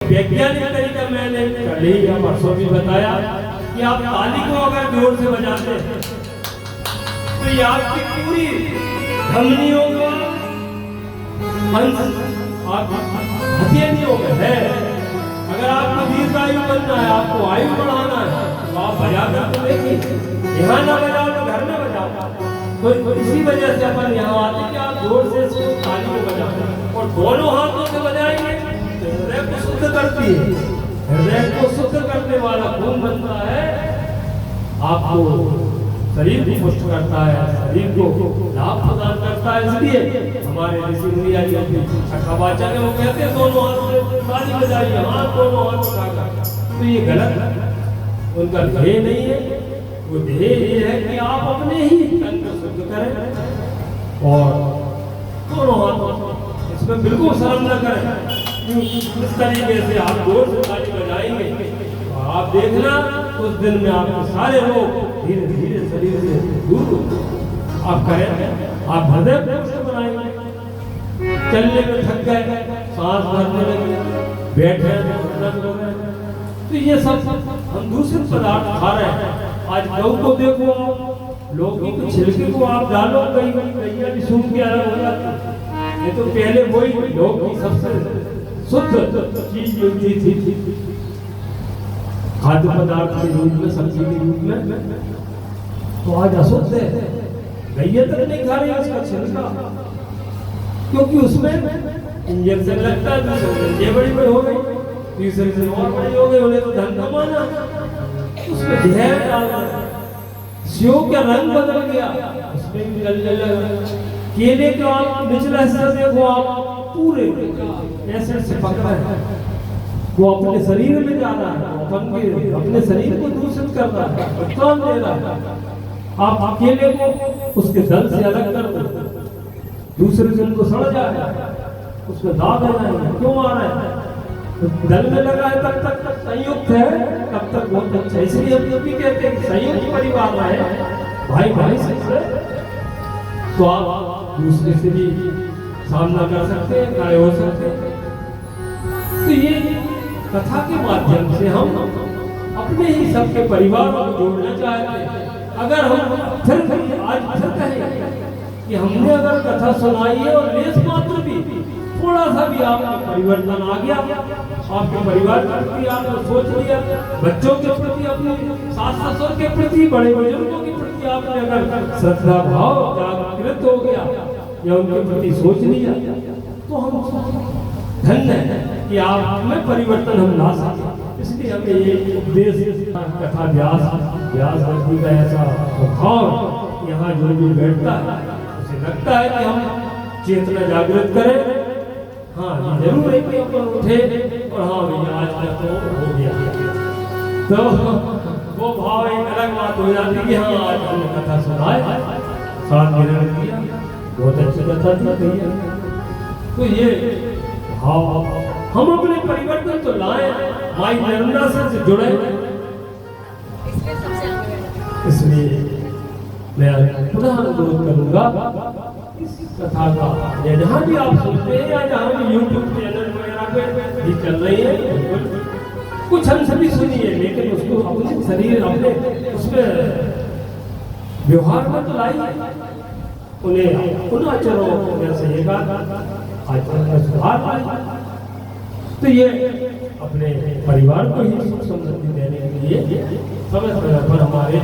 वैज्ञानिक तरीका मैंने कल ही या परसों भी बताया कि आप ताली को अगर जोर से बजाते हैं तो ये आपकी पूरी धमनियों का हथेलियों में है। अगर आपको दीर्घायु बनना है, आपको आयु बढ़ाना है, तो आप बजा कर तो देखिए। यहाँ ना बजाओ तो घर में बजाओ। तो इसी वजह से अपन यहाँ आते हैं कि आप जोर से ताली को बजाओ और दोनों हाथों से बजाएंगे। हृदय को शुद्ध करती है, हृदय को शुद्ध करने वाला खून बनता है, आपको शरीर भी पुष्ट करता है, शरीर को लाभ प्रदान करता है। इसलिए हमारे ऋषि मुनि अठावाचक है, वो कहते हैं दोनों हाथ से ताली बजाइए, हाथ दोनों हाथ उठाकर। तो ये गलत उनका ध्येय नहीं है। वो ध्येय ये है कि आप अपने ही तन को शुद्ध करें और दोनों हाथों इसमें बिल्कुल शर्म न करें। इस तरीके से आप जोर से ताली बजाएंगे तो आप देखना उस दिन में आपके सारे रोग धीरे धीरे शरीर से दूर आप करें। आप हृदय पुष्ट बनाएंगे। चलने में थक गए, सांस भरने लगे, बैठे तो ये सब हम दूसरे पदार्थ खा रहे हैं। आज गऊ को देखो, लौकी के छिलके को आप डालो, कई गैया भी सूख के अलग हो जाती। ये तो पहले वही लौकी सबसे शुद्ध चीज मिलती थी खाद्य पदार्थ के रूप में, सब्जी के रूप में। तो आज अशुद्ध है, गैया तक नहीं खा रही उसका छिलका, क्योंकि उसमें इंजेक्शन लगता है। ये बड़ी बड़ी हो गई, तीसरी से और बड़ी हो गई, उन्हें तो धन कमाना, उसमें जहर डालना, सेव का रंग बदल गया, उसमें भी जल। केले का आप निचला हिस्सा देखो, आप पूरे ऐसे से पकड़ा है, वो अपने शरीर में जा रहा है, अपने शरीर को दूषित कर रहा है, नुकसान दे रहा है। आप अकेले को उसके दल से अलग कर दो, दूसरे दिन को सड़ जाए, उसमें दाग आ जाएगा। क्यों आ रहा है? दल में लगा है तब तक संयुक्त है, तब तक बहुत अच्छा। इसलिए हम भी कहते हैं संयुक्त परिवार रहे, भाई भाई से, तो आप दूसरे से भी सामना कर सकते हैं, खड़े हो सकते हैं। तो ये कथा के माध्यम से हम अपने ही सबके परिवार को जोड़ना चाहते हैं। अगर हम फिर आज फिर कहें कि हमने अगर कथा सुनाई है और लेस मात्र भी थोड़ा सा भी आपका परिवर्तन आ गया, आपके परिवार के प्रति आपने सोच लिया, बच्चों के प्रति, अपने सास ससुर के प्रति, बड़े बुजुर्गों के प्रति आपने अगर श्रद्धा भाव जागृत हो गया या उनके प्रति सोच लिया, तो हम धन्य है कि आप में परिवर्तन हम ला सकें। इसलिए हमें ये उपदेश कथा व्यास भक्ति का ऐसा स्वभाव यहाँ जो भी बैठता है, उसे लगता है कि हम चेतना जागृत करें। हाँ, ये जरूर है कि अपन उठे और हाँ भैया आज का तो हो गया, तो वो भाव एक अलग बात हो जाती कि हाँ आज हमने कथा सुनाए, साथ गिरने किया, बहुत अच्छी कथा थी भैया। तो ये भाव हम अपने परिवर्तन तो लाए, माई नर्मदा से जुड़े। इसलिए मैं पुनः अनुरोध करूंगा कथा का, या जहाँ भी आप सुनते हैं या जहाँ भी यूट्यूब चैनल वगैरह पे भी चल रही है, कुछ हम सभी सुनिए, लेकिन उसको अपने शरीर, अपने उसमें व्यवहार में तो लाई, उन्हें उन आचरणों में से एक आचरण में सुधार लाई। तो ये अपने परिवार को ही सुख समृद्धि देने के लिए समय समय पर हमारे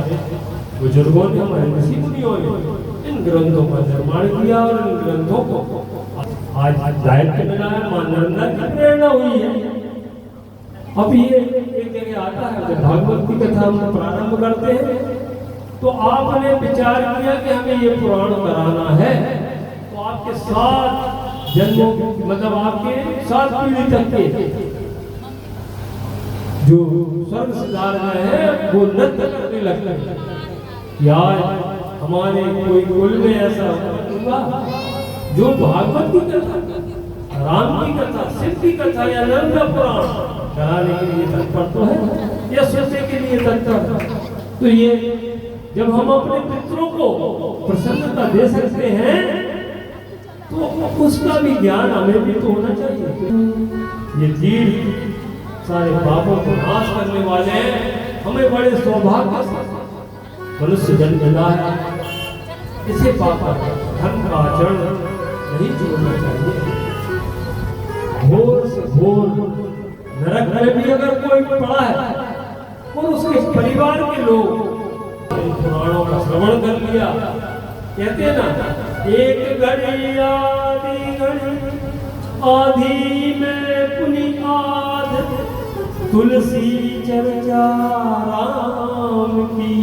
बुजुर्गों ने, हमारे ऋषि मुनियों ने इन ग्रंथों का निर्माण किया और इन ग्रंथों को आज दायित्व मिला है। मां नर्मदा की प्रेरणा हुई है। अब ये एक जगह आता है, जब भागवत की कथा हम प्रारंभ करते हैं तो आपने विचार किया कि हमें ये पुराण कराना है, तो आपके 7 जन्मों, मतलब आपके 7 पीढ़ी तक के जो स्वर्ग सिधार है वो नृत्य करने लगते हैं। यार हमारे कोई कुल में ऐसा हुआ जो भागवत की कथा, राम की कथा, शिव की कथा या नर्मदा पुराण कराने के लिए तत्पर तो है या सोचने के लिए तत्पर। तो ये जब हम अपने पितरों को प्रसन्नता दे सकते हैं तो उसका भी ज्ञान हमें भी तो होना चाहिए। ये तीर्थ सारे पापों को नाश करने वाले हैं। हमें बड़े सौभाग्य से मनुष्य जन्म मिला है। इसे पाकर धर्म का आचरण नहीं छोड़ना चाहिए। घोर से घोर नरक में भी अगर कोई पड़ा है और उसके परिवार के लोग पुराणों का श्रवण कर लिया, कहते हैं ना, एक घड़ी आधी घड़ी आधी में पुनि आध, तुलसी चर्चा राम की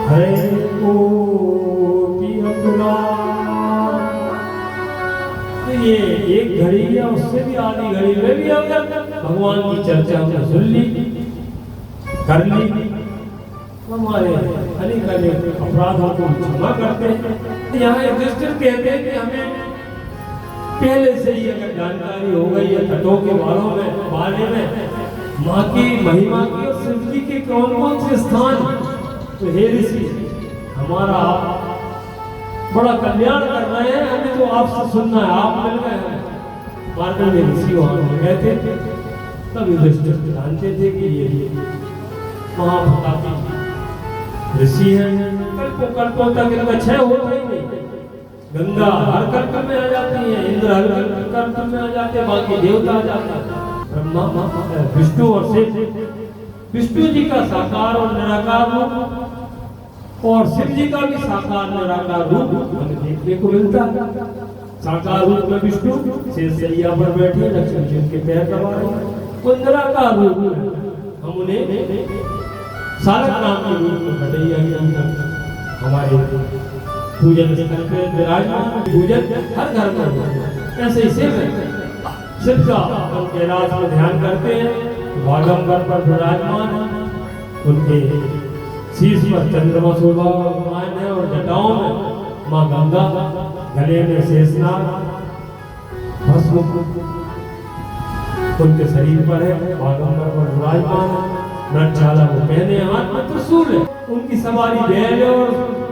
है कोटि अपराध। तो ये एक घड़ी या उससे भी आधी घड़ी में भी अगर भगवान की चर्चा हमने सुन ली, कर ली, हमारे अनेक अनेक अपराधों को क्षमा करते हैं। यहाँ युधिष्ठिर कहते हैं कि हमें पहले से ही अगर जानकारी हो गई है तटों के बारे में माँ की महिमा की और शिव जी के कौन कौन से स्थान, तो हे ऋषि हमारा बड़ा कल्याण कर रहे हैं, हमें तो आपसे सुनना है, आप मिल गए हैं। मार्कंडेय ऋषि वहां गए थे, तब युधिष्ठिर जानते थे कि ये महाप्रतापी ऋषि हैं। कल्पों तक इनका क्षय होता ही नहीं। गंगा हर कल्प में आ जाती है, इंद्र हर कल्प में आ जाते हैं, बाकी देवता आ जाते हैं। ब्रह्मा विष्णु और शिव, विष्णु जी का साकार और निराकार रूप और शिव जी का भी साकार निराकार रूप हमें देखने को मिलता है। साकार रूप में विष्णु शेषशैया पर बैठे लक्ष्मी जी उनके पैर दबा रहे हैं। वो निराकार रूप में हम उन्हें सारक नाम के रूप में घटैया हमारे पूजन स्थल पे विराजमान, पूजन हर घर में होता है। ऐसे ही शिव का हम कैलाश में ध्यान करते हैं, भागंबर पर विराजमान है, उनके शीश पर चंद्रमा शोभायमान है और जटाओं में माँ गंगा, गले में शेषनाग, भस्म उनके शरीर पर है, भागंबर पर विराजमान है, नटचाला को पहने, हाथ में त्रिशूल है, उनकी सवारी बैल और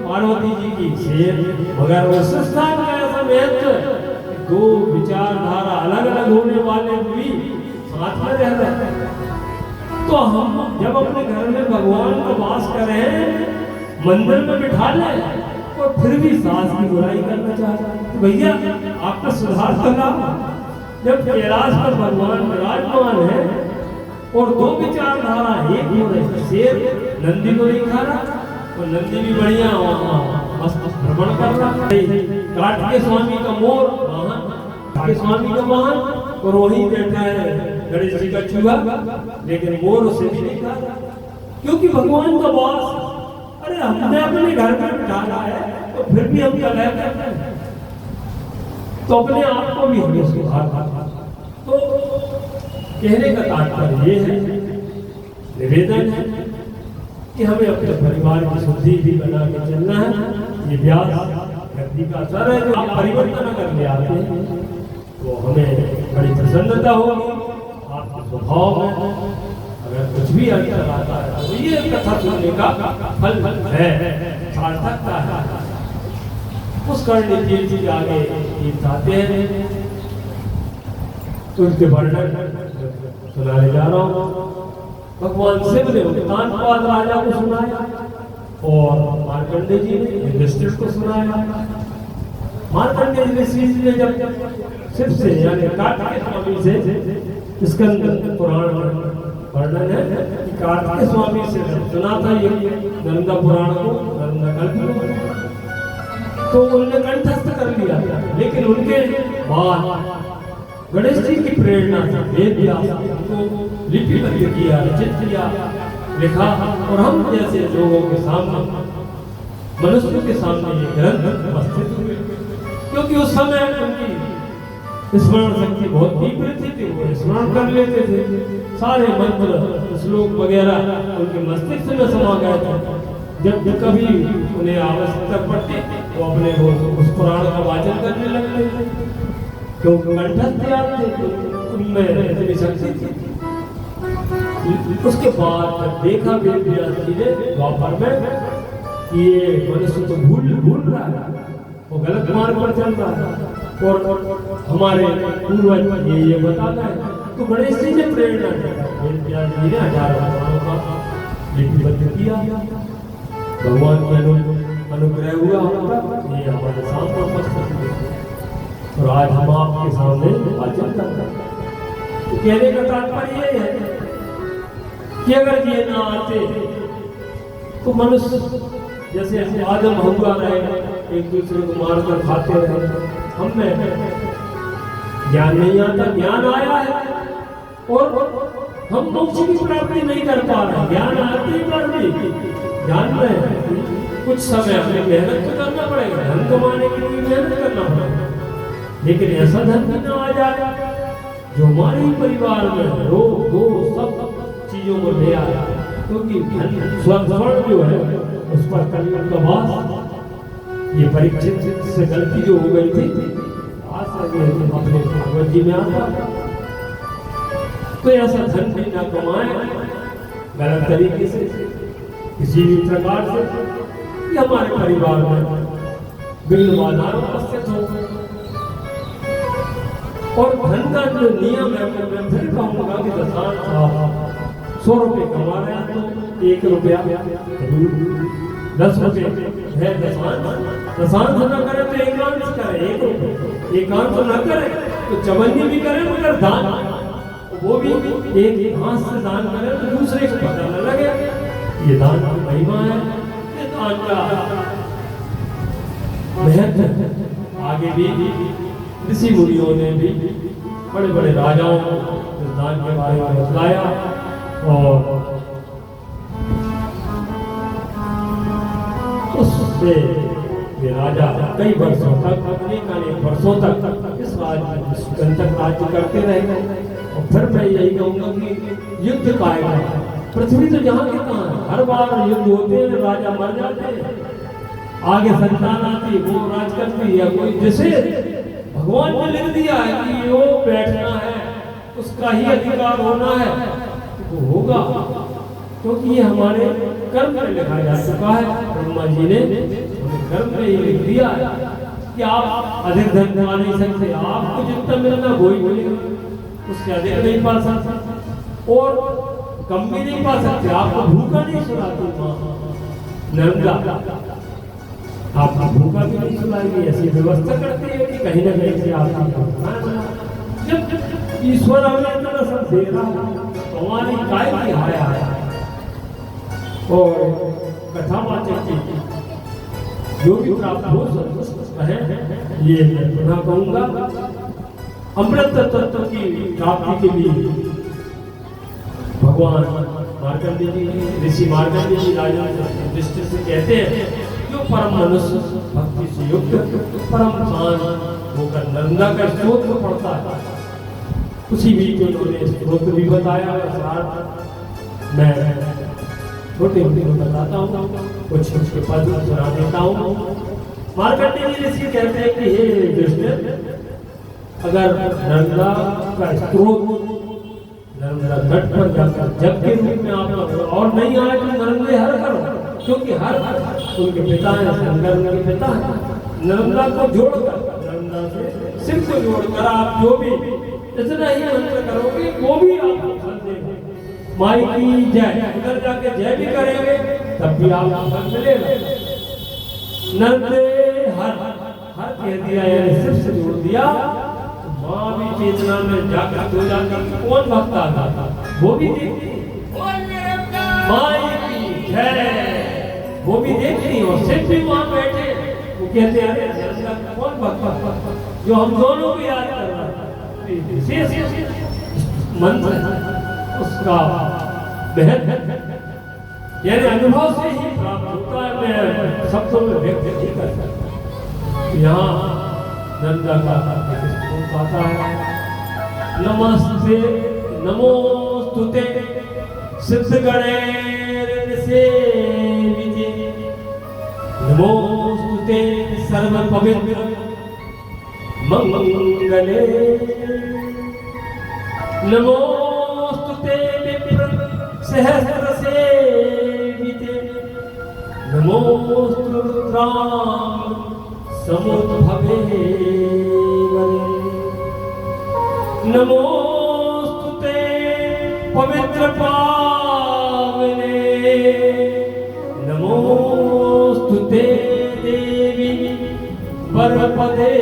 पार्वती जी की शेर। मगर उस स्थान का ऐसा महत्व, दो विचारधारा अलग अलग होने वाले भी साथ में रह रहे हैं। तो हम जब अपने घर में भगवान का वास करें, मंदिर में बिठा लें और फिर भी सास की बुराई करना चाहते हैं, तो भैया आपका सुधार करना। जब कैलाश पर भगवान विराजमान है और दो विचारधारा एक हो रहे, शेर नंदी को नहीं खा रहा और नंदी भी बढ़िया मस्त भ्रमण कर रहा, काट के स्वामी का मोर वाहन, के स्वामी का वाहन, और वहीं बैठा है गणेश जी का चूहा, लेकिन मोर उसे भी नहीं खा रहा, क्योंकि भगवान का वास। अरे हमने अपने घर में बिठाया है तो फिर भी हम कलह करते हैं, तो अपने आप को भी हमें सुधार। तो कहने का तात्पर्य ये है, निवेदन है कि हमें अपने परिवार की शुद्धि भी बना के चलना है। ये व्यास व्यक्ति का असर है, जो आप परिवर्तन कर ले आते हैं तो हमें बड़ी प्रसन्नता होगी। आपके स्वभाव में अगर कुछ भी अंतर आता है तो ये कथा सुनने का फल है, सार्थकता है। उस कारण तीर्थ जी आगे तीर्थाते हैं, तो उनके वर्णन सुनाने जा रहा हूँ। भगवान शिव ने उत्तानपाद राजा को सुनाया और मार्कंडेय जी ने युधिष्ठिर को सुनाया। मार्कंडेय ऋषि ने जब शिव से यानी कार्तिकेय स्वामी से, स्कंद पुराण वर्णन है कि कार्तिकेय स्वामी से सुना था ये नर्मदा पुराण को, नर्मदा कल्प को, तो उन्होंने कंठस्थ कर लिया। लेकिन उनके बाद गणेश जी की प्रेरणा से वेद व्यास को लिपिबद्ध किया, रचित किया, लिखा, और हम जैसे लोगों के सामने, मनुष्यों के सामने ये ग्रंथ उपस्थित हुए। क्योंकि उस समय उनकी स्मरण शक्ति बहुत तीव्र थी, वो स्मरण कर लेते थे, सारे मंत्र श्लोक वगैरह उनके मस्तिष्क में समा गए थे। जब कभी उन्हें आवश्यकता पड़ती वो अपने वो उस पुराण का वाचन करने लगते थे, क्योंकि कंठस्थ याद थे, उनमें इतनी शक्ति थी। उसके बाद जब देखा वेद व्यास जी ने द्वापर में कि ये मनुष्य तो भूल रहा है, वो गलत मार्ग पर चल रहा है और हमारे पूर्वज ये बताता है, तो गणेश जी ने प्रेरणा दी वेद व्यास जी ने 1000 भगवानों का लिपिबद्ध किया। भगवान का अनुग्रह हुआ हम पर, ये हमारे सामने उपस्थित हुए और आज हम आपके सामने वाचन कर रहे हैं। तो कहने का तात्पर्य ये है कि अगर ये ना आते तो मनुष्य जैसे आदम हवा रहे, एक दूसरे को मारकर खाते रहे। हमें ज्ञान नहीं आता, ज्ञान आया है और हम मोक्ष की प्राप्ति नहीं कर पा रहे। ज्ञान आते पर भी जान रहे हैं कुछ समय हमें मेहनत तो करना पड़ेगा, धन कमाने के लिए मेहनत करना पड़ेगा, लेकिन ऐसा धन भी ना आ जाए जो हमारे ही परिवार में रोग दोष सब चीजों को ले आया। क्योंकि स्वर्ण जो है उस पर कलयुग का वास, ये परीक्षित से गलती जो हो गई थी अपने भागवत जी में आता, तो ऐसा धन भी ना कमाए गलत तरीके से किसी भी प्रकार से, ये हमारे परिवार में बिल बाजार उपस्थित हो। और धन का जो नियम है मैं फिर कहूंगा कि दसान साहब 100 रुपये कमा रहे हैं तो 1 रुपया 10 रुपये है दसान से न करे तो एकांत करे, 1 रुपये एकांत तो न करे तो चवन्नी भी करे, मगर दान वो भी एक हाथ से दान करे तो दूसरे को पता न लगे। ये दान की महिमा है, ये दान का महत्व आगे भी ऋषि मुनियों ने भी बड़े बड़े राजाओं को इस दान के बारे में बतलाया। और उससे ये राजा कई वर्षों तक अनेक वर्षों तक इस राज्य करते रहे। और फिर मैं यही कहूँगा कि युद्ध का पृथ्वी तो जहाँ की कहाँ है, हर बार युद्ध होते हैं, राजा मर जाते हैं, आगे संतान आती वो राज करती है। कोई जिसे भगवान ने लिख दिया है कि वो बैठना है, उसका ही अधिकार होना है, वो होगा, क्योंकि ये हमारे कर्म में लिखा जा चुका है। ब्रह्मा जी ने कर्म में ही लिख दिया है कि आप अधिक धन कमा नहीं सकते, आपको जितना मिलना वही मिलेगा, उससे अधिक नहीं पा सकते और कम भी नहीं पा सकते। आपको भूखा नहीं सुलाती नर्मदा, आपको भूखा भी नहीं सुलाएगी, ऐसी व्यवस्था करती है कि कहीं ना कहीं से आपको जब ईश्वर हमें इतना सब दे रहा है तो हमारी काय की हाय आया। और कथा वाचक की जो भी प्राप्त हो कहे, ये मैं पुनः कहूंगा, अमृत तत्व की प्राप्ति के लिए भगवान मार्कंडेय जी, ऋषि मार्कंडेय जी राजा दृष्टि से कहते हैं जो परम मनुष्य भक्ति से युक्त परम शांत होकर नर्मदा का स्तोत्र पढ़ता है, उसी भी के उन्होंने स्तोत्र भी बताया। मैं छोटे छोटे को बताता हूँ, कुछ उसके पद सुना देता हूँ। मार्कंडेय जी ऋषि कहते हैं कि हे कृष्ण, अगर नर्मदा का स्त्रोत नर्मदा तट पर जाकर जग के रूप में आप और नहीं आए तो नर्मदे हर करो, क्योंकि हर उनके पिता हैं, शंकर उनके पिता हैं। नर्मदा को जोड़कर, नर्मदा से सिर को जोड़कर आप जो भी इतना ही मंत्र करोगे वो भी आपको फल देगा। माई की जय, उधर जाके जय भी करेंगे तब भी आपको फल मिलेगा। नर्मदे हर हर कह दिया, यानी सिर से जोड़ दिया, माँ भी चेतना में जागृत हो जाती। कौन भक्त आता था वो भी देखती, माई की जय वो भी देखती, और सिर्फ भी वहाँ बैठे वो कहते हैं अरे कौन भक्त जो हम दोनों को याद कर रहा था। विशेष मंत्र उसका बेहद यानी अनुभव से ही प्राप्त होता है। मैं शब्दों में व्यक्त नहीं कर सकता। यहाँ नंदा का आता है, नमस्ते नमोस्तुते सिद्ध गणेर सेविते, नमोस्तुते सर्व पवित्र मंगले, नमोस्तुते विप्र सहस्र सेविते, नमोस्तु रुद्राम समुद्भवे वरे, नमोस्तुते पवित्र पावने नमोस्तुते देवी वरपदे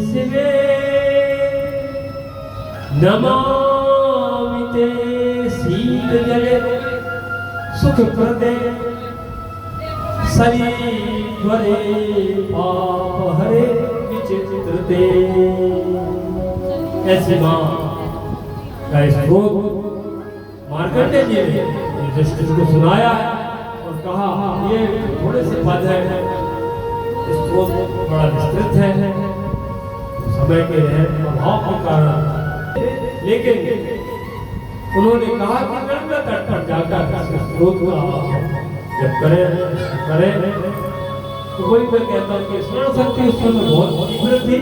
शिवे नमामि ते शीतजले सुखप्रदे शरीरे पाप हरे विचित्रते। ऐसी मां का स्त्रोत मार्कंडेय जी ने युधिष्ठिर को सुनाया और कहा ये थोड़े से पद है, स्त्रोत बड़ा विस्तृत है समय के अभाव के कारण, लेकिन उन्होंने कहा कि गंगा तट पर जाकर स्त्रोत का जब करें तो वही मैं कहता हूँ कि स्मरण शक्ति उस समय बहुत तीव्र थी।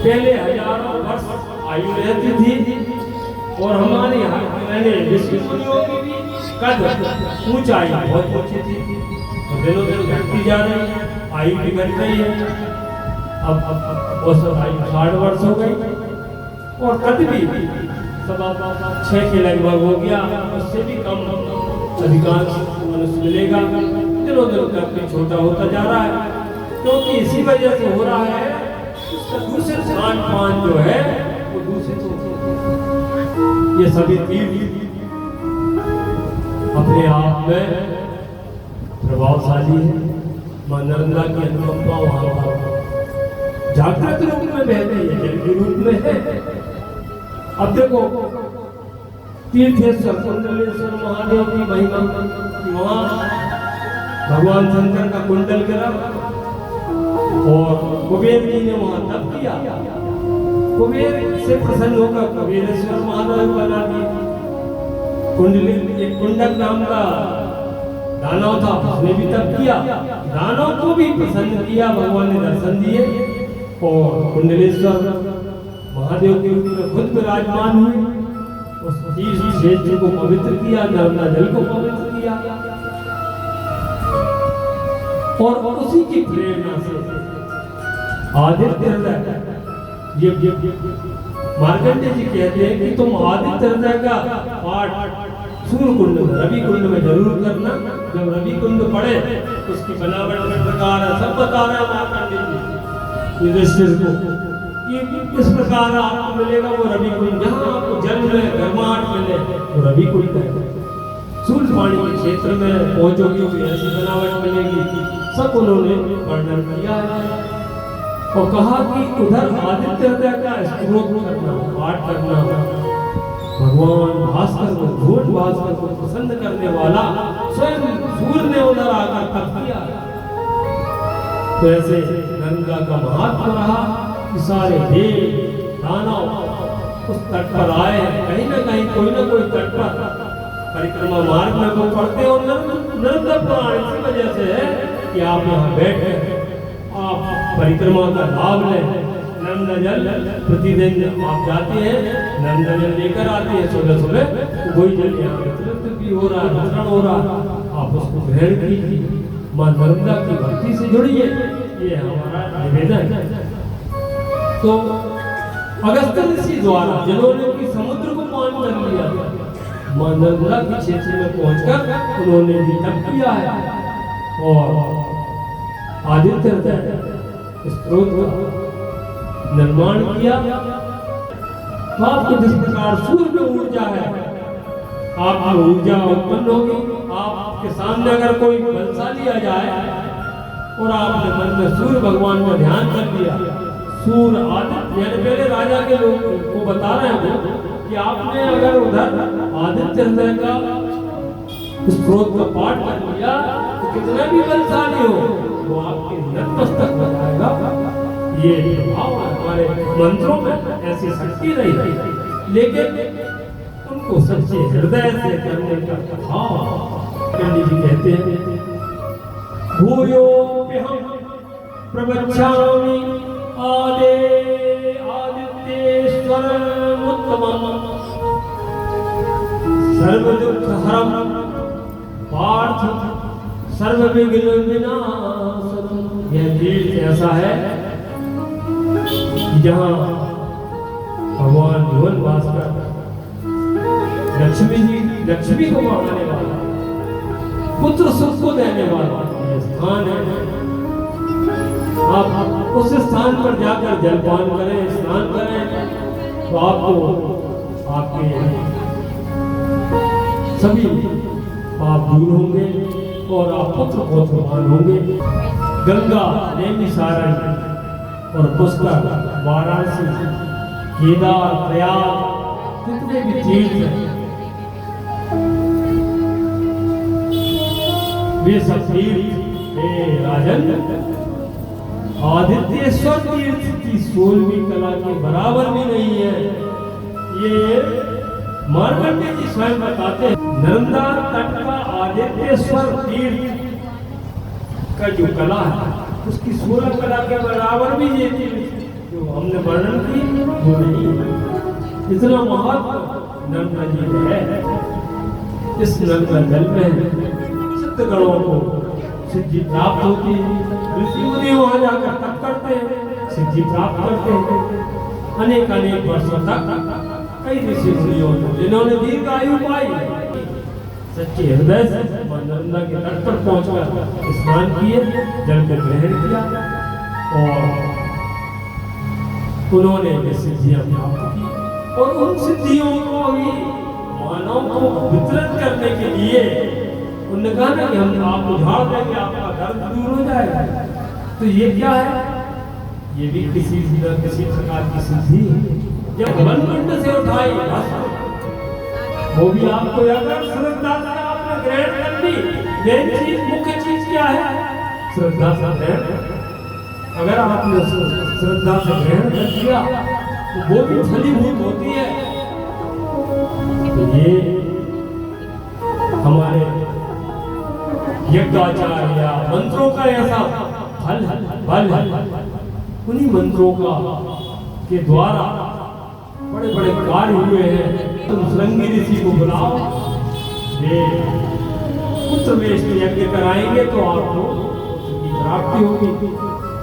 पहले हजारों वर्ष आयु रहती थी और हमारे यहाँ मैंने ऋषि मुनियों की भी कद ऊंचाई बहुत ऊंची थी, तो दिनों दिन घटती जा रही है, आयु भी घट रही है। अब औसत आयु 60 वर्ष हो गई और कद भी 6 के लगभग हो गया, उससे भी कम अधिकांश मनुष्य मिलेगा। दिनों दिन काफी छोटा होता जा रहा है, क्योंकि इसी वजह से हो रहा है उसका दूसरे खान पान जो है वो दूसरे ये सभी तीर्थ अपने आप में प्रभावशाली है। मां नर्मदा की अनुकंपा वहां पर जागृत रूप में बह रही है, जल के रूप में है। अब देखो तीर्थेश्वर कुंडलेश्वर महादेव की महिमा, वहां भगवान शंकर का कुंडल गिरा और कुबेर जी ने वहां तप किया, कुबेर से प्रसन्न होकर कुबेरेश्वर महादेव बना दिए। कुंडली एक कुंडक नाम का दानव था, उसने भी तप किया, दानव को भी प्रसन्न किया, भगवान ने दर्शन दिए और कुंडलेश्वर महादेव के रूप में खुद विराजमान हुए, उस तीर्थ क्षेत्र को पवित्र किया, नर्मदा जल को पवित्र किया और उसी की प्रेरणा से आदित्य हृदय, ये मार्कंडेय जी कहते हैं कि तुम आदित्य हृदय का पाठ सूर्य कुंड में, रवि कुंड में जरूर करना। जब रवि कुंड पड़े उसकी बनावट में प्रकार है, सब बता रहे हैं मार्कंडेय जी युधिष्ठिर को कि किस प्रकार आपको मिलेगा वो रवि कुंड, जहाँ आपको जल में गर्माहट मिले वो रवि कुंड है। सूर्य पानी के क्षेत्र में पहुंचोगे तो ऐसी बनावट मिलेगी, सब उन्होंने वर्णन किया है और कहा कि उधर आदित्य हृदय का स्तोत्र करना, पाठ करना, भगवान भास्कर को, घोष भास्कर को प्रसन्न करने वाला स्वयं सूर्य ने उधर आकर तप किया। तो ऐसे गंगा का महात्मा रहा कि सारे देव दानव उस तट पर आए, कहीं ना कहीं कोई ना कोई तट पर परिक्रमा मार्ग में वो पढ़ते और नर्मदा पुराण इसी वजह से है कि आप यहाँ बैठे, आप परिक्रमा का लाभ लें। नर्मदा जल प्रतिदिन आप जाते हैं, नर्मदा जल लेकर आते हैं सुबह सुबह, वही जल यहाँ वितरित भी हो रहा है, वितरण हो रहा है, आप उसको ग्रहण कीजिए, मां नर्मदा की भक्ति से जुड़िए, ये हमारा निवेदन है। तो अगस्त्य ऋषि द्वारा जिन्होंने कि समुद्र को पान कर लिया, मां नर्मदा के क्षेत्र में पहुंचकर उन्होंने भी तप किया है और आदित्य हृदय स्त्रोत का निर्माण किया। आपको जिस प्रकार सूर्य में ऊर्जा है, आपकी ऊर्जा उत्पन्न होगी। आपके सामने अगर कोई बलशाली आ जाए और आपने मन में सूर्य भगवान का ध्यान कर दिया, सूर्य आदित्य, यानी पहले राजा के लोग को बता रहे हैं कि आपने अगर उधर आदित्य हृदय का स्त्रोत का पाठ कर लिया तो कितना भी बलशाली हो वो आपके नतमस्तक हो जाएगा। ये भाव हमारे मंत्रों में ऐसी शक्ति रही, लेकिन उनको सच्चे हृदय से करने का भाव पंडित जी कहते हैं। भूयोऽप्यहं प्रवक्ष्यामि आदित्येश्वरमुत्तमम् सर्वदुःखहरं पार्थ सर्वविघ्न विनाशनम्। यह तीर्थ ऐसा है कि जहाँ भगवान भुवन भास्कर लक्ष्मी को बढ़ाने वाला, पुत्र सुख को देने वाला ये स्थान है। आप उस स्थान पर जाकर जलपान करें, स्नान करें, तो आपको आपके सभी पाप दूर होंगे और आप पुत्र पौत्रवान होंगे। गंगा, नैमिषारण्य और पुष्कर, वाराणसी, केदार, प्रयाग, जितने भी तीर्थ हैं वे सब तीर्थ राजन आदित्येश्वर तीर्थ की 16वीं कला के बराबर भी नहीं है। ये मार्कंडेय जी स्वयं बताते हैं, नर्मदा तट का आदित्येश्वर तीर्थ का जो कला है उसकी 16 कला के बराबर भी ये तीर्थ जो हमने वर्णन की वो नहीं है। इतना महत्व नर्मदा जी में है। इस नर्मदा जल में सिद्ध गणों को सिद्धि प्राप्त होती है। ऋषि मुनि वहां जाकर तप करते हैं, सिद्धि प्राप्त करते हैं। अनेक अनेक वर्षों तक कई ऋषि मुनियों ने जिन्होंने दीर्घ आयु पाई सच्चे हृदय से नर्मदा के तट पर पहुंचकर स्नान किए, जल को ग्रहण किया और उन्होंने ये सिद्धियां प्राप्त की। और उन सिद्धियों को ही मानव को वितरित करने के लिए उन्होंने कहा ना कि हम आपको झाड़ देंगे, आपका दर्द दूर हो जाएगा। तो ये क्या है? ये भी किसी प्रकार की सिद्धि है। जब मनमुंड से उठाई वो भी आपको अगर श्रद्धा से आपने ग्रहण कर ली, मेन चीज मुख्य चीज क्या है? श्रद्धा से ग्रहण। अगर आपने श्रद्धा से ग्रहण कर दिया तो वो भी फलीभूत होती है। तो ये हमारे यज्ञाचार्य या मंत्रों का ऐसा फल उन्हीं मंत्रों का के द्वारा बड़े बड़े कार्य हुए हैं। तुम श्रृंगी ऋषि को बुलाओ, वे पुत्र वेश यज्ञ कराएंगे तो आपको उसकी प्राप्ति होगी।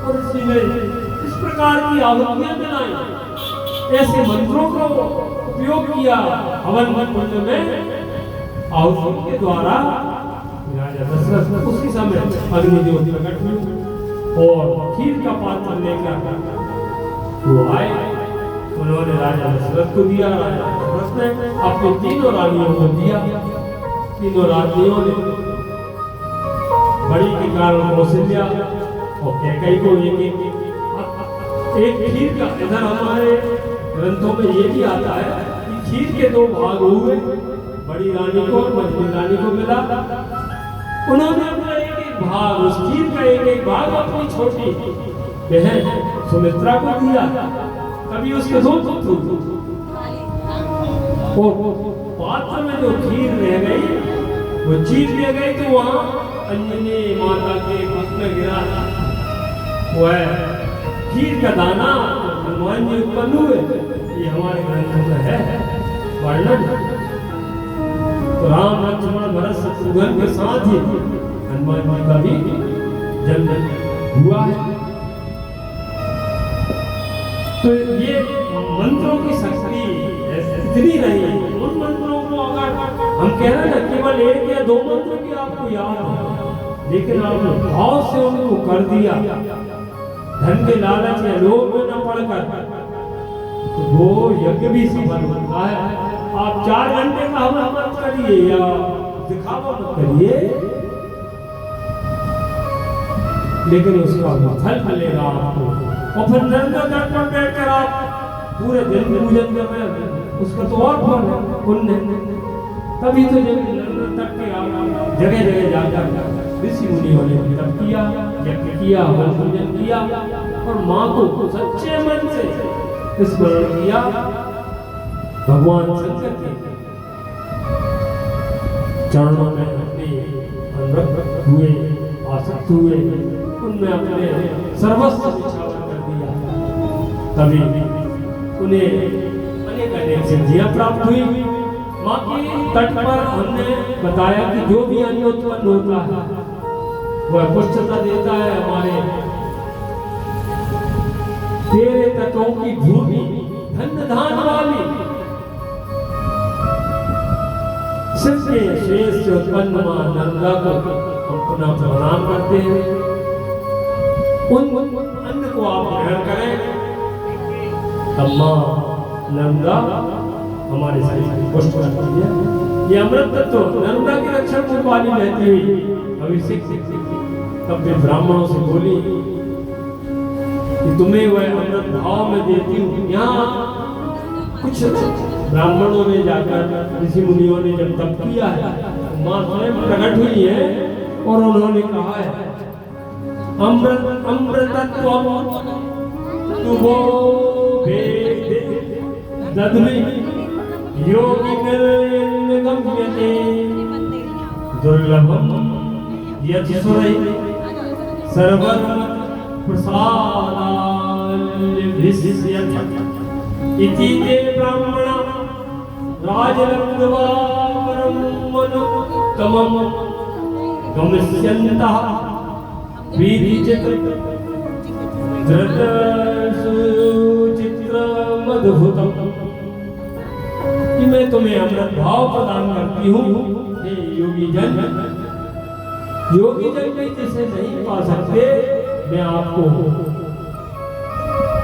और इसी में इस प्रकार की आहुतियां दिलाई, ऐसे मंत्रों का उपयोग किया हवन कुंड में आहुतियों के द्वारा। राजा दशरथ उसी समय अग्निज्योति प्रकट हुई और खीर का पात्र लेकर वो आए। उन्होंने राजा दशरथ को दिया, राजा दशरथ ने अपने तीनों रानियों को दिया। तीनों रानियों ने बड़ी के कारण कौशल्या और कैकेयी को एक खीर का, इधर हमारे ग्रंथों में ये भी आता है कि खीर के 2 भाग हुए, बड़ी रानी को और मझली रानी को मिला। उन्होंने अपना एक भाग, उस खीर का एक भाग अपनी छोटी बहन सुमित्रा को दिया। कभी उसके 2 पुत्र और पात्र में जो खीर रह गई वो चीज ले गई, तो वहां अंजनी माता के मुख में गिरा। वो है खीर का दाना हनुमान जी उत्पन्न हुए, ये हमारे ग्रंथों में है वर्णन। तो राम लक्ष्मण भरत शत्रुघ्न के साथ ही हनुमान जी का भी जन्म हुआ है। तो ये मंत्रों की शक्ति इतनी रही। उन मंत्रों को अगर हम कह रहे हैं ना केवल 1 या 2 मंत्रों की आपको याद है, लेकिन आपने भाव से उनको कर दिया, धन के लालच या लोभ में न पड़कर, तो वो यज्ञ भी सफल होता है। आप 4 घंटे का हवन मत करिए या दिखावा मत करिए, लेकिन उसका फल मिलेगा आपको। और फिर नर्मदा तट पर बैठकर आप पूरे दिन पूजन कर रहे हैं, उसका तो और पुण्य है। तभी तो जब नर्मदा तट पे आप जगह जगह जाकर ऋषि मुनियों ने तप किया, यज्ञ किया, हवन पूजन किया और माँ को सच्चे मन से स्मरण किया। भगवान शंकर के चरणों में अपने अनुरक्त हुए, आसक्त हुए, उनमें अपने सर्वस्व निछावर कर दिया। तभी उन्हें अनेक अनेक सिद्धियां प्राप्त हुई। माँ के तट पर हमने बताया कि जो भी अन्न उत्पन्न होता है वह पुष्टता देता है। हमारे 13 तत्वों की भूमि धन्य धान वाली शिव के शेष से उत्पन्न मां नर्मदा को हम पुनः प्रणाम करते हैं। उन अन्न को आप ग्रहण करें, तब मां नर्मदा हमारे शरीर को पुष्ट करती है। ये अमृत तत्व नर्मदा की रक्षण को वाली रहती हुई अभिषेक तब वे ब्राह्मणों से बोली कि तुम्हें वह अमृत भाव में देती हूँ। यहाँ कुछ ब्राह्मणों ने जाकर ऋषि मुनियों ने जब तप किया है, मां स्वयं प्रकट हुई है और उन्होंने कहा है अमृत अमृतत्व तुभो भेद दद्मि योगी निर्गम्यते दुर्लभम यत्सुरै सर्वं प्रसादान्विष्यति इति ते ब्राह्मणा राजलब्ध्वा परं मनुत्तमं गमिष्यन्तः विधिचित्रं धृतसुचित्रमद्भुतम् कि मैं तुम्हें अमृत भाव प्रदान करती हूँ। हे योगी जन भी जिसे नहीं पा सकते, मैं आपको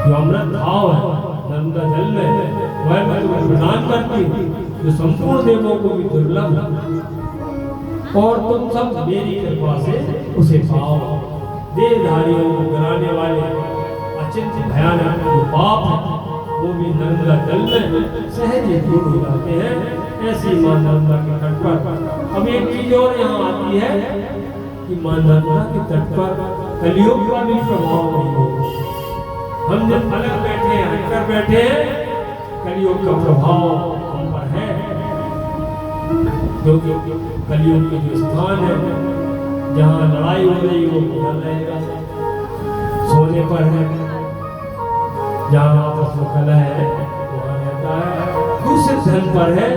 जो अमृत भाव है नर्मदा जल में वह मैं तुम्हें प्रदान करती हूँ, जो संपूर्ण देवों को भी दुर्लभ है और तुम सब मेरी कृपा से उसे पाओ। देहधारियों को गिराने वाले अचिंत्य भयानक जो पाप है वो भी नर्मदा जल में सहज ही दूर हो जाते हैं। ऐसी मां नर्मदा के तट पर अब एक चीज और यहाँ आती है कि मां नर्मदा के तट पर कलियुग का भी प्रभाव नहीं होगा। हम जब अलग बैठे हैं, हटकर बैठे हैं, कलियुग का प्रभाव हम पर है, क्योंकि कलियुग के जो स्थान है जहाँ लड़ाई हो रही वो बदल रहेगा, सोने पर है, जहाँ आपस में कलह है वहाँ रहता है, दूसरे धन पर है,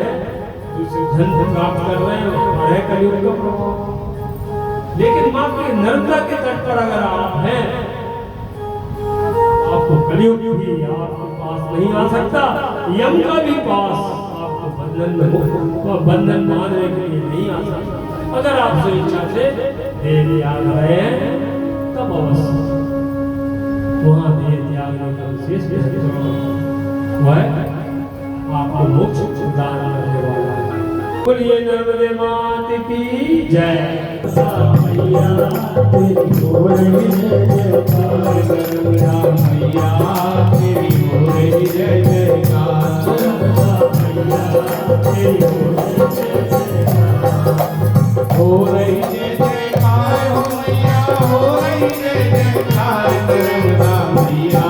दूसरे धन प्राप्त कर रहे हैं और है कलियुग का प्रभाव। लेकिन मां के नर्मदा के तट पर अगर आप हैं, आपको कलियुग भी आपके पास नहीं आ सकता, यम का भी पास आपको बंधन बांधने के लिए नहीं आ सकता। अगर आप स्वेच्छा से देह त्याग रहे हैं तब अवश्य वहां देह त्यागने का विशेष वह आपको मोक्ष प्रदान करने वाला है। बोलिए नर्मदे मात की जय। मैया तेरी हो रही जय जयकार, मैया तेरी हो रही जय जयकार, मैया तेरी हो रही जय जयकार, हो मैया हो रही जय जयकार, नर्मदा मैया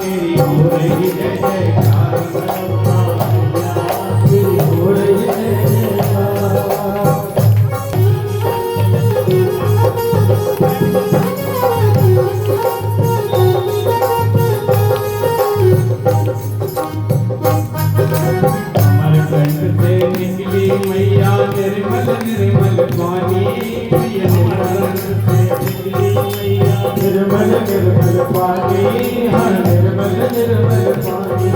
तेरी हो रही जय जयकार, तेरी हो रही जय जयकार। मैया निर्मल निर्मल पानी, निर्मल निर्मल पानी, हर निर्मल निर्मल पानी।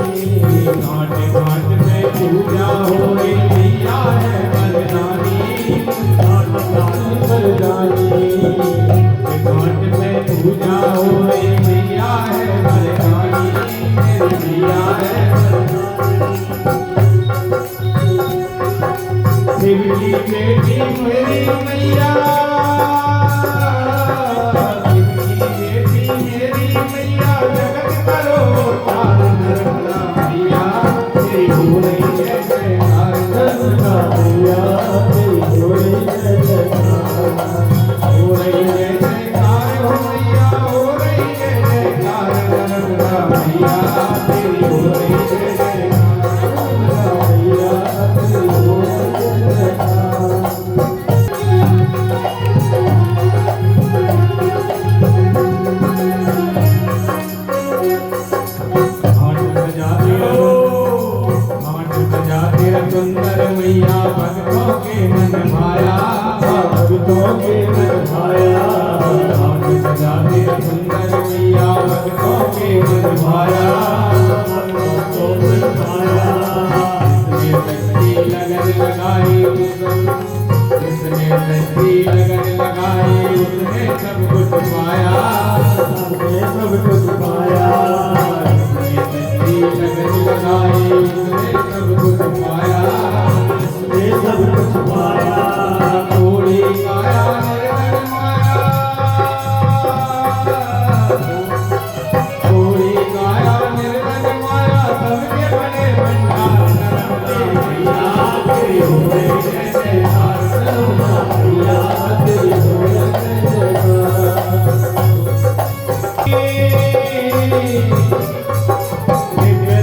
घाट घाट में पूजा हो रही मैया है मर्दानी, घाट घाट मर्दानी, घाट में पूजा हो रही मैया है मर्दानी, मेरी मैया है शिव की बेटी मेरी मैया, शिव की बेटी मेरी मैया, जगत करो तार नर्मदा मैया तेरी हो रही जय जयकार, नर्मदा मैया तेरी हो रही जय जयकार, हो रही जय जयकार, हो मैया हो रही जय जयकार, नर्मदा मैया तेरी हो रही जय जयकार, नर्मदा मैया तेरी हो रही जय जयकार। सुंदर मैया भक्तों के मन भाया, भक्तों के मन भाया, सजाते सुंदर मैया भक्तों के मन भाया, भक्तों के मन भाया, शक्ति लगन लगाई तेरी हो रे जय जयकार शर्मा मैया तेरी हो रे जय जयकार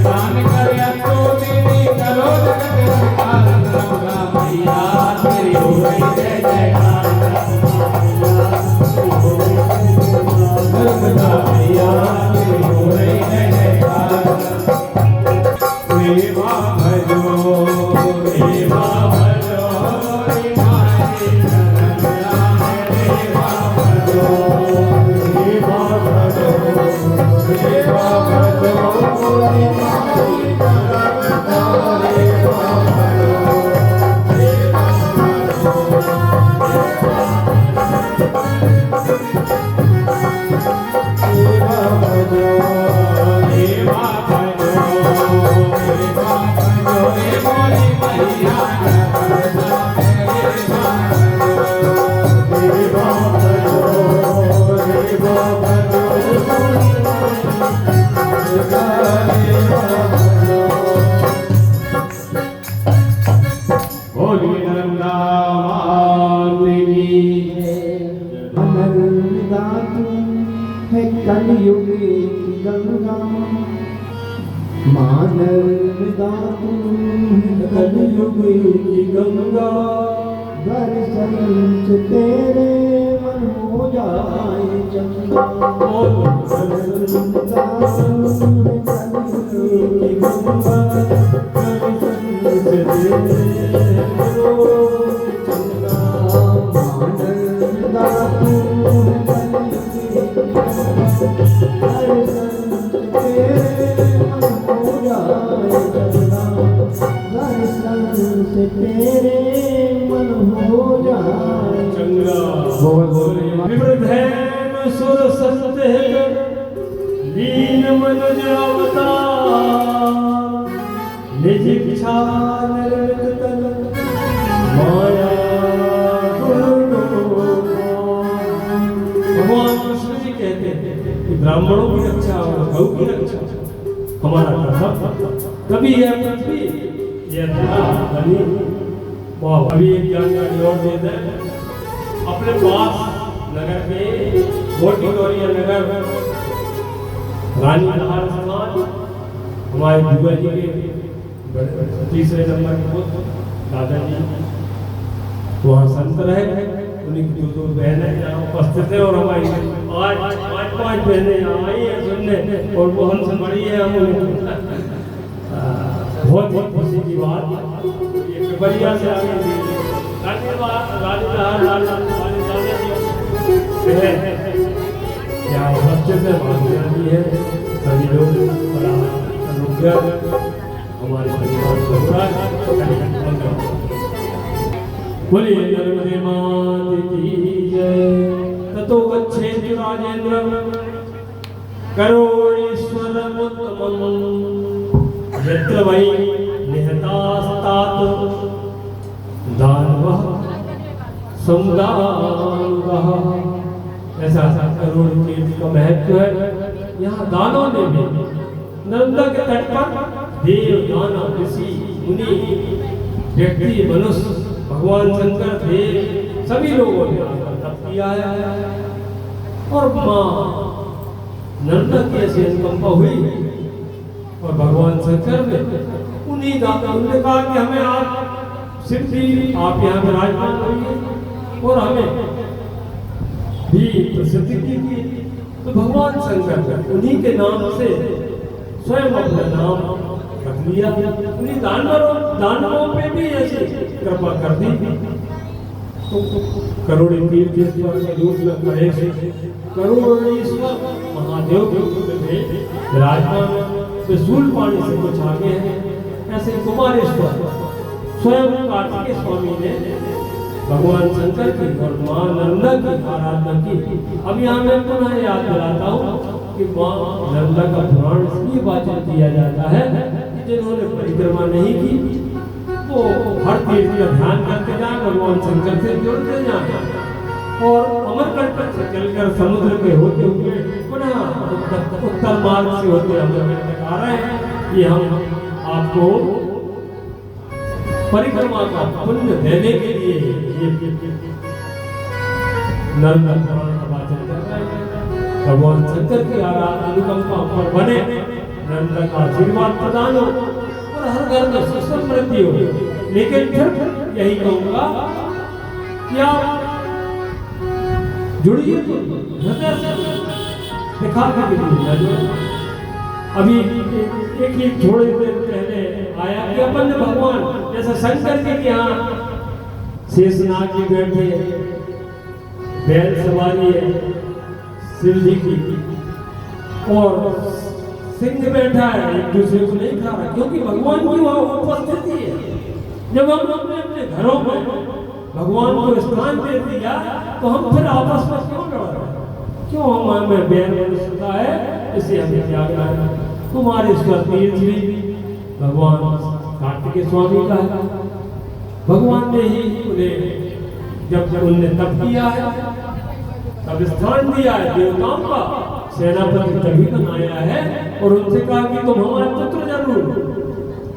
दान कर तो मेरी करो जगत मैया तेरी हो रे जय जयकार मैया तेरी हो रे जय जयकार सेवा भजो सेवा भजो रे माई सेवा भजो सेवा भजो सेवा भजो रे माई कलयुग की गंगा मानव दातु कलयुग की गंगा दर्शन से तेरे मन हो जाए चंगा दर्शन दातु कलयुग की गंगा दर्शन से तेरे मन हो चंगा मानव दातु तेरे मन हो जाए चंगा विवृधैन सुर संत लीन मनुज अवतार निज इच्छा निर्मित तन माया भगवान कृष्ण जी कहते हैं कि ब्राह्मणों की रक्षा और गौ की रक्षा हमारा कर्तव्य। कभी यह पृथ्वी यह बनी अभी एक जानकारी और दे दें अपने पास नगर के मोटिटोरिया नगर रानी लहार स्थान हमारे बुआ जी के तीसरे नंबर के पुत्र दादाजी वहाँ संत रहे उन्हीं की दो बहनें यहाँ उपस्थित है और हमारी आज पांच बहनें यहाँ आई है सुनने और वो हमसे बड़ी है हम बहुत ही खुशी की बात ये बढ़िया से आगे धन्यवाद यहाँ बच्चे से भागी है सभी लोग बड़ा अनुग्रह हमारे परिवार को पूरा बोलिए नर्मदे मात की जय ततो गच्छेतु राजेंद्र करोड़ीश्वर उत्तमम् यत्र वै निहतास्तात दानवः समुदायः। ऐसा करोड़ तीर्थ का महत्व है। यहाँ दानों ने भी नर्मदा के तट पर देव दानव ऋषि मुनि व्यक्ति मनुष्य भगवान शंकर देव सभी लोगों ने आकर तप किया है और माँ नर्मदा की ऐसी अनुकंपा हुई और भगवान शंकर ने उन्हीं दाताओं ने कहा कि हमें आप सिद्धि आप यहाँ विराजमान होइए और हमें भी प्रसिद्धि की। तो भगवान शंकर उन्हीं के नाम से स्वयं अपना नाम रख लिया। उन्हीं दानवों पे भी ऐसी कृपा कर दी। तो करोड़ी तीर्थेश्वर के रूप में महेश करोड़ीश्वर महादेव के रूप में विराजमान त्रिशूल पानी से कुछ आगे है। ऐसे कुमारेश्वर स्वयं कार्तिकेय स्वामी ने भगवान शंकर की और मां नर्मदा की आराधना की। अब यहाँ मैं पुनः याद दिलाता हूँ कि मां नर्मदा का पुराण इसलिए वाचन किया जाता है कि जिन्होंने परिक्रमा नहीं की वो हर तीर्थ का ध्यान करते जाए, भगवान शंकर से जुड़ते जाए और अमरकंटक से चलकर समुद्र के होते हुए पुनः उत्तर मार्ग से होते हम तक आ रहे हैं। ये हम आपको परिक्रमा का पुण्य देने के लिए ये नर्मदा पुराण का वाचन कर रहे हैं। भगवान शंकर की अनुकंपा पर बने, नर्मदा का आशीर्वाद प्रदान हो और हर घर में सुख समृद्धि हो। लेकिन फिर यही कहूंगा कि आप जुड़िए तो हृदय से दिखा के दिखिए। अभी एक ही थोड़ी देर पहले आया कि अपन भगवान जैसे शंकर जी के यहाँ शेषनाग जी बैठे, बैल सवारी है शिव जी की, और सिंह बैठा है, एक दूसरे को नहीं खा रहा, क्योंकि भगवान की वहाँ उपस्थिति है। जब हम अपने अपने घरों में भगवान को स्थान दे दिया तो हम फिर आपस में क्यों लड़ रहे हैं? क्यों हमें बैर मनुष्यता है? इसे हमें त्याग है। तुम्हारे तीर्थ भी भगवान कार्तिकेय स्वामी का है। भगवान ने ही उन्हें जब उनने तप किया है, तब स्थान दिया है देवताओं का, सेनापति तभी बनाया है और उनसे कहा कि तुम हमारे पुत्र जरूर।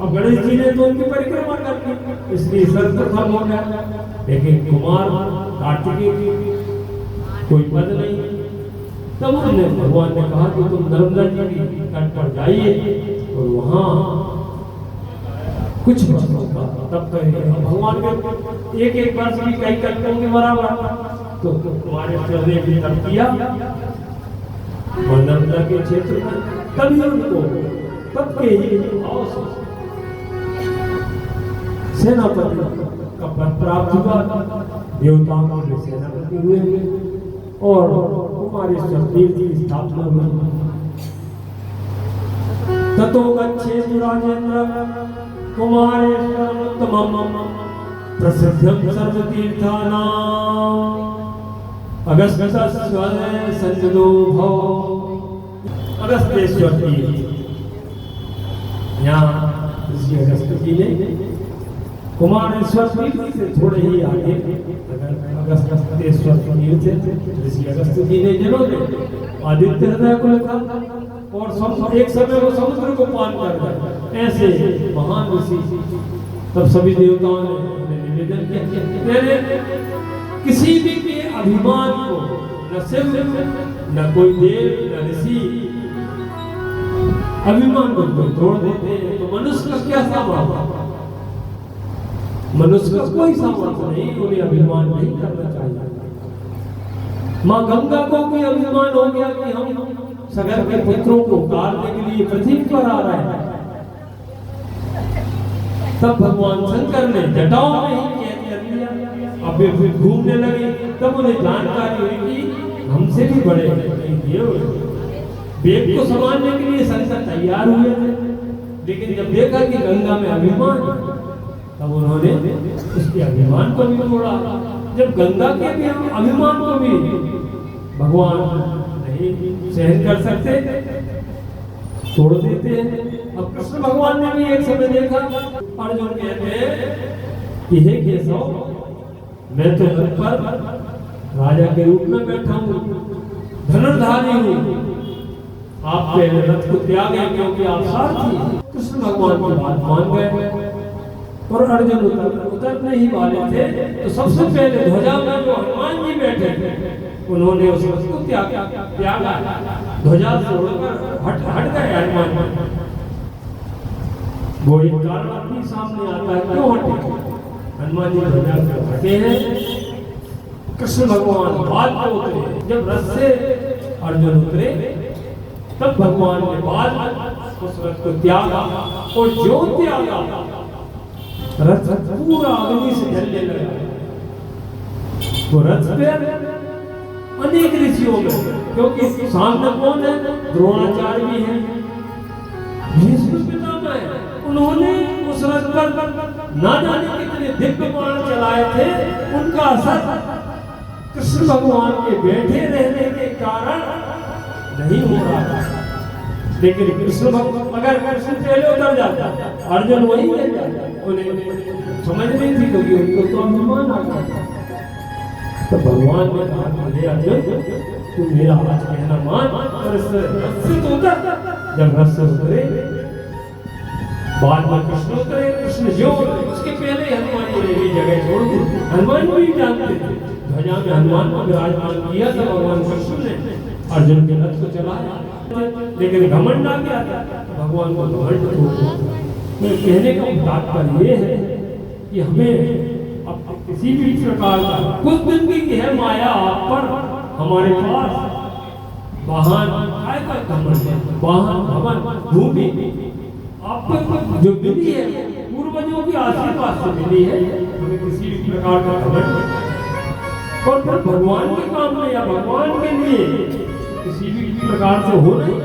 अब गणेश जी ने तो उनकी परिक्रमा कर दी, इसलिए सर्वप्रथम हो गया। लेकिन कुमार कार्तिकेय की कोई पद नहीं। तब उन्होंने भगवान ने कहा कि तुम नर्मदा जी की तट पर जाइए और वहाँ कुछ वर्षों का तब करेंगे। भगवान के एक एक वर्ष भी कई कल्पों के बराबर, तो तुम्हारे चौधरी भी तब किया नर्मदा के क्षेत्र में, तभी उनको तब के ही भाव से सेनापति का पद प्राप्त हुआ। देवताओं के सेनापति हुए और कुमारेश्वर तीर्थ की स्थापना हुई। ततो गच्छेतु राजेन्द्र कुमारेश्वरमुत्तमम् प्रसिद्धं सर्वतीर्थानां अगस्त्येश्वर संजदो भव। अगस्त्येश्वर तीर्थ, यहाँ ऋषि अगस्त्य जी ने कुमारेश्वर तीर्थ से थोड़े ही आगे अगस्त्येश्वर तीर्थ ऋषि अगस्त्य जी ने जिन्होंने आदित्य हृदय को लिखा और एक समय वो समुद्र को पान कर गए, ऐसे महान ऋषि। तब सभी देवताओं ने निवेदन किया किसी भी के अभिमान को न शिव न कोई देव न ऋषि अभिमान को तोड़ देते हैं, तो मनुष्य का क्या सामर्थ्य? मनुष्य का कोई सामर्थ्य नहीं, उन्हें अभिमान नहीं करना चाहिए। माँ गंगा को भी अभिमान हो गया कि हम सगर के पुत्रों को उतारने के लिए पृथ्वी पर आ रहे हैं। तब भगवान शंकर ने जटाओं में ही कैद कर लिया। अब वे फिर घूमने लगे, तब उन्हें जानकारी हुई कि हमसे भी बड़े देव वेग को संभालने के लिए शंकर तैयार हुए थे। लेकिन जब देखा कि गंगा में अभिमान, तब उन्होंने उसके अभिमान को भी तोड़ा। जब गंगा के भी अभिमान को भी भगवान नहीं सहन कर सकते, तोड़ देते हैं। अब कृष्ण भगवान ने भी एक समय देखा, अर्जुन कहते हैं कि हे केशव, मैं तो रथ पर राजा के रूप में बैठा हूँ, धनुर्धारी हूँ, आप पहले रथ को त्यागे क्योंकि आप सारथी हैं। कृष्ण भगवान की बात मान गए और अर्जुन उतरने ही वाले थे, तो सबसे पहले ध्वजा में जो हनुमान जी बैठे थे उन्होंने उस रथ को त्यागा, ध्वजा छोड़कर हट गए हनुमान। वो एक कारण भी सामने आता है, क्यों हटे? हनुमान जी ध्वजा से हटे हैं। कृष्ण भगवान बाद में उतरे, जब रथ से अर्जुन उतरे तब भगवान ने बाद उस रथ को त्यागा, और जो त्यागा रथ पूरा अग्नि से जलने लगा। तो रथ पे अनेक ऋषियों में, क्योंकि सामने कौन है? द्रोणाचार्य भी है, भीष्म पितामह है। उन्होंने उस रथ पर ना जाने कितने दिव्य बाण चलाए थे, उनका असर कृष्ण भगवान के बैठे रहने के कारण नहीं हो रहा था। लेकिन कृष्ण भगवान अगर कृष्ण पहले उतर जाता, अर्जुन वही रह जाता, उन्हें समझ नहीं थी, क्योंकि उनको तो अभिमान आ गया। तो भगवान ने कहा, हे अर्जुन, तू मेरा आज कहना मान और इस रथ से तो उतर। जब रथ से उतरे बाद में कृष्ण उतरे, कृष्ण जो उसके पहले हनुमान जी ने भी जगह छोड़ दी। हनुमान भी जानते थे, ध्वजा में हनुमान को विराजमान किया था भगवान कृष्ण ने, अर्जुन के रथ को चलाया, लेकिन घमंड आ गया था भगवान को घमंड को। मैं कहने का तात्पर्य ये है कि हमें अब किसी भी प्रकार का कुछ दिन की है माया आप पर, हमारे पास वाहन वाहन भवन भूमि आपको जो मिली है पूर्वजों की आशीर्वाद से मिली है, हमें किसी भी प्रकार का घमंड और फिर भगवान के काम में या भगवान के लिए किसी भी प्रकार से हो नहीं।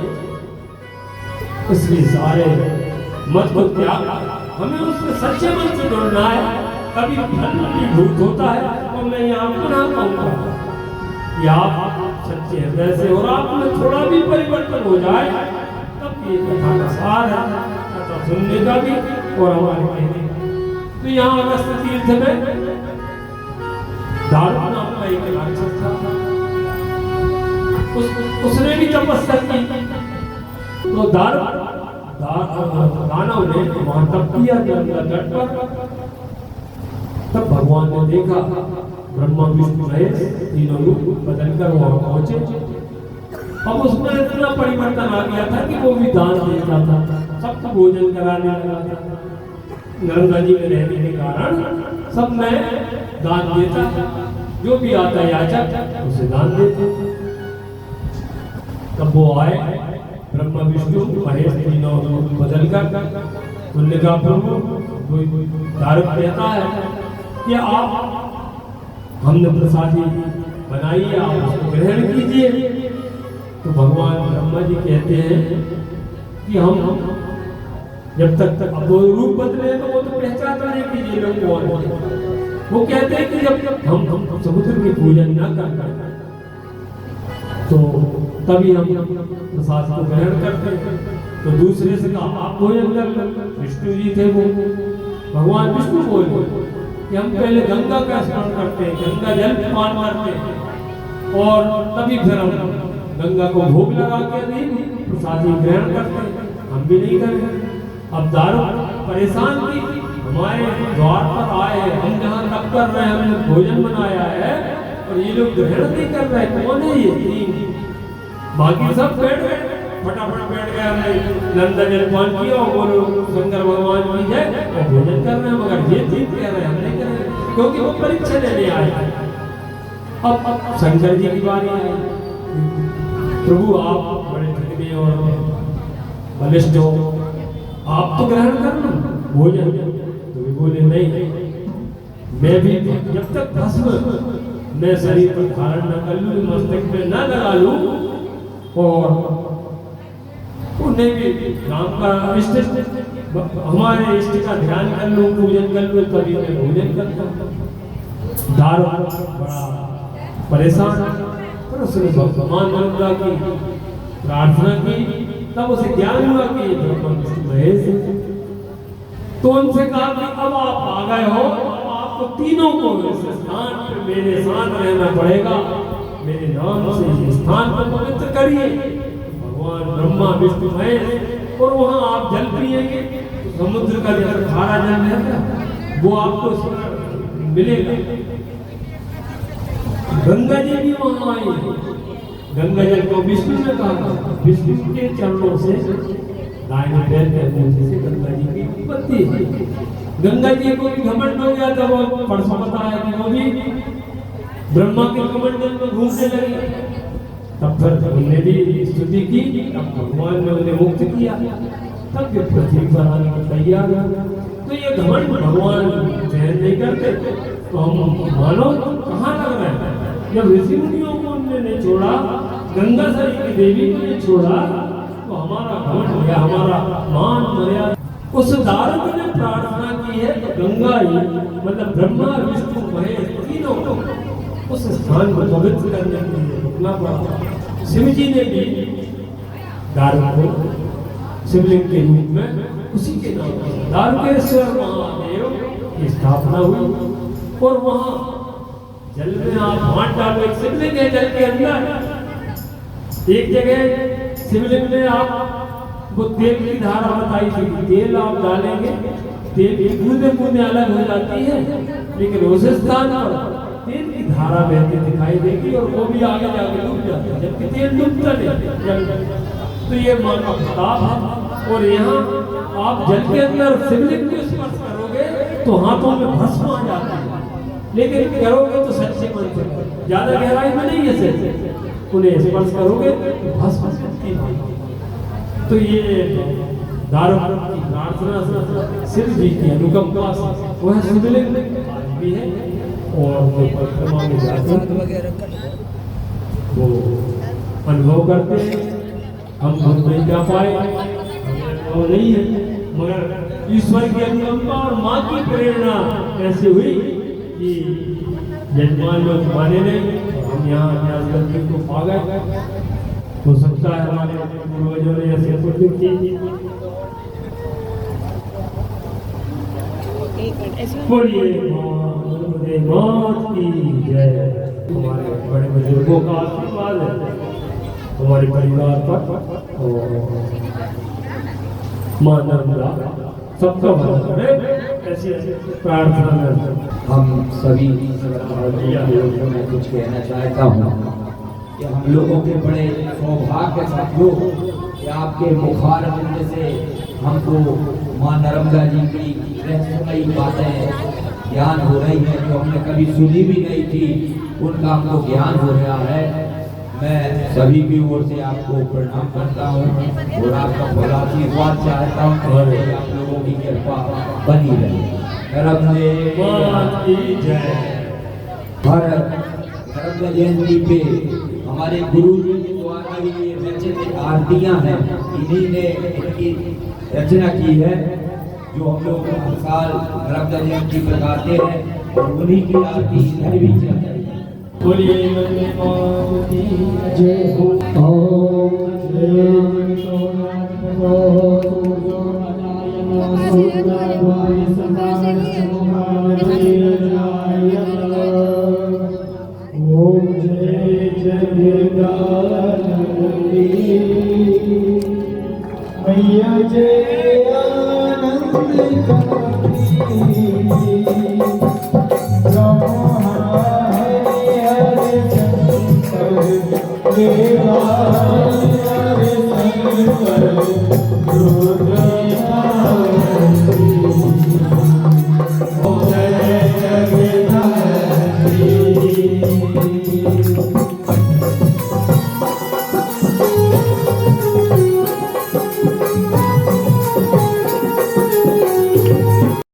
इसलिए सारे मत को त्याग, हमें उसके सच्चे मन से जुड़ना है। कभी फल भूत होता है तो मैं यहाँ पुनः कहूँगा कि आप सच्चे हृदय से और आप में थोड़ा भी परिवर्तन हो जाए तब ये कथा का सार है, कथा सुनने का भी और हमारे कहने का। तो यहाँ अगस्त तीर्थ में दारुक नाम का एक राक्षस था, उसने भी तपस्या की। तो दानव ने वहां तप किया तट पर। तब भगवान ने देखा ब्रह्मा विष्णु महेश तीनों रूप बदलकर वहां पहुंचे। अब उसमें इतना परिवर्तन आ गया था कि वो भी दान देता था, सबको भोजन कराने लगा था। गंगा जी में रहने के कारण सब में दान देता, जो भी आता याचक उसे दान देता। तब वो आए ब्रह्मा विष्णु महेश तीनों रूप बदलकर, उन्होंने कहा प्रभु दारुक कहता है कि आप हमने प्रसादी बनाई है, आप उसको ग्रहण कीजिए। तो भगवान ब्रह्मा जी कहते हैं कि हम जब तक अब वो रूप बदले तो वो तो पहचानता नहीं कि ये लोग कौन है। वो कहते हैं कि जब हम समुद्र की पूजन न करते तो तभी हम प्रसाद को ग्रहण करते। तो दूसरे से कहा आप भोजन कर। विष्णु जी थे वो, भगवान विष्णु बोले कि हम पहले गंगा का स्नान करते हैं, गंगा जल पान करते हैं और तभी फिर हम गंगा को भोग लगा के नहीं प्रसादी ग्रहण करते हैं, हम भी नहीं करें। अब दारुक परेशान की हमारे द्वार पर आए, हम जहाँ तप कर रहे हैं, हमने भोजन बनाया है और ये लोग ग्रहण नहीं कर रहे, कौन है ये तीन? बाकी सब बैठ गए, फटाफट बैठ गए, हमने नंदा जल पान किया और बोलो शंकर भगवान की जय और भोजन कर रहे हैं, मगर ये तीन कह रहे हैं हम नहीं कर रहे, क्योंकि वो परीक्षा लेने आए। अब शंकर जी की बारी आई, प्रभु आप बड़े धर्मी और बलिष्ठ हो, आप तो ग्रहण कर लो भोजन। तो भी बोले नहीं, मैं भी जब तक भस्म मैं शरीर पर धारण न कर लूं, मस्तक में न लगा लूं और उन्हें भी राम का इष्ट हमारे इष्ट का ध्यान कर लूं, पूजन कर लूं, तभी मैं भोजन करता हूँ। दारुक बड़ा परेशान, पर उसने भगवान गंगा की प्रार्थना की। तब उसे ज्ञान हुआ कि ब्रह्मा विष्णु महेश है। तो उनसे कहा कि अब आप आ गए हो, आपको तीनों को इस स्थान पर मेरे साथ रहना पड़ेगा, मेरे नाम से इस स्थान को पवित्र करिए। भगवान ब्रह्मा विष्णु महेश, और वहाँ आप जल पिएंगे तो समुद्र का जैसा खारा जल है वो आपको मिलेगा। गंगा जी भी वहाँ आई, गंगा जल को विष्णु ने कहा, विष्णु के चरणों से दाहिने पैर के अंगूठे से गंगा जी की उत्पत्ति है। गंगा जी को भी घमंड हो गया था, वो परसों बताया कि वो भी ब्रह्मा के कमंडल में घूमने लगे। तब फिर उन्होंने भी स्तुति की, तब भगवान ने उन्हें मुक्त किया, तब ये पृथ्वी पर आने को तैयार हुआ। तो ये घमंड भगवान सहन नहीं करते, तो हम मानो कहाँ लग रहे हैं। जब ऋषि मुनियों को उन्होंने छोड़ा, गंगा सरी की देवी को नहीं छोड़ा, तो हमारा घमंड या हमारा मान मर्यादा। उस दारुक ने प्रार्थना की है तो गंगा ही मतलब ब्रह्मा विष्णु महेश तीनों उस स्थान को पवित्र करने के लिए रुकना पड़ा। शिव जी ने भी दारुक को शिवलिंग के रूप में उसी के नाम पर दारुकेश्वर महादेव की स्थापना हुई। और वहाँ जल में आप हाथ डालो, एक शिवलिंग है जल के अंदर, एक जगह शिवलिंग में आप वो तेल की धारा बताई थी, तेल आप डालेंगे, तेल की बूंदे अलग हो जाती है, लेकिन उस स्थान पर तेल की धारा बहती दिखाई देगी और वो भी आगे जाके डूब जाता है, जबकि तेल डूबता नहीं। तो ये मां का प्रताप है। और यहाँ आप जल के अंदर शिवलिंग को स्पर्श करोगे तो हाथों में भस्म आ जाता है, लेकिन करोगे तो सच्चे मन से, ज्यादा गहराई में नहीं है, उन्हें स्पर्श करोगे तो भस्म शक्ति है। तो ये दारुण की प्रार्थना शिव जी की अनुकंपा से वह शिवलिंग भी है। और वो परिक्रमा में जाते वो अनुभव करते हैं, हम नहीं जा पाए, वो नहीं है, मगर ईश्वर की अनुकंपा और माँ की प्रेरणा ऐसी हुई कि यजमान लोग माने नहीं, हम यहाँ अभ्यास करके को पा गए। हो सकता है हमारे पूर्वजों ने ऐसे कुछ की। बोलिए मात की जय। हमारे बड़े बुजुर्गों का आशीर्वाद है हमारे परिवार पर, और मां नर्मदा सबका भला करे, ऐसी प्रार्थना करते। हम सभी श्रद्धालुओं में कुछ कहना चाहता हूँ कि हम लोगों के बड़े सौभाग्य साथियों कि आपके मुखारबिंद से हमको मां नर्मदा जी की रहस्यमयी बातें ज्ञान हो रही है, जो हमने कभी सुनी भी नहीं थी, उनका हमको ज्ञान हो रहा है। मैं सभी की ओर से आपको प्रणाम करता हूँ और आपका भला आशीर्वाद चाहता हूँ और आप लोगों की कृपा बनी रहे। नर्मदा जयंती पे हमारे गुरु जी के द्वारा ही ये रचित आरतियां हैं, इन्हीं ने इनकी रचना की है, जो हम लोग हर साल नर्मदा जयंती पर गाते हैं और उन्हीं की आरती इधर भी चल रही है। बोलिए जय हो। ओम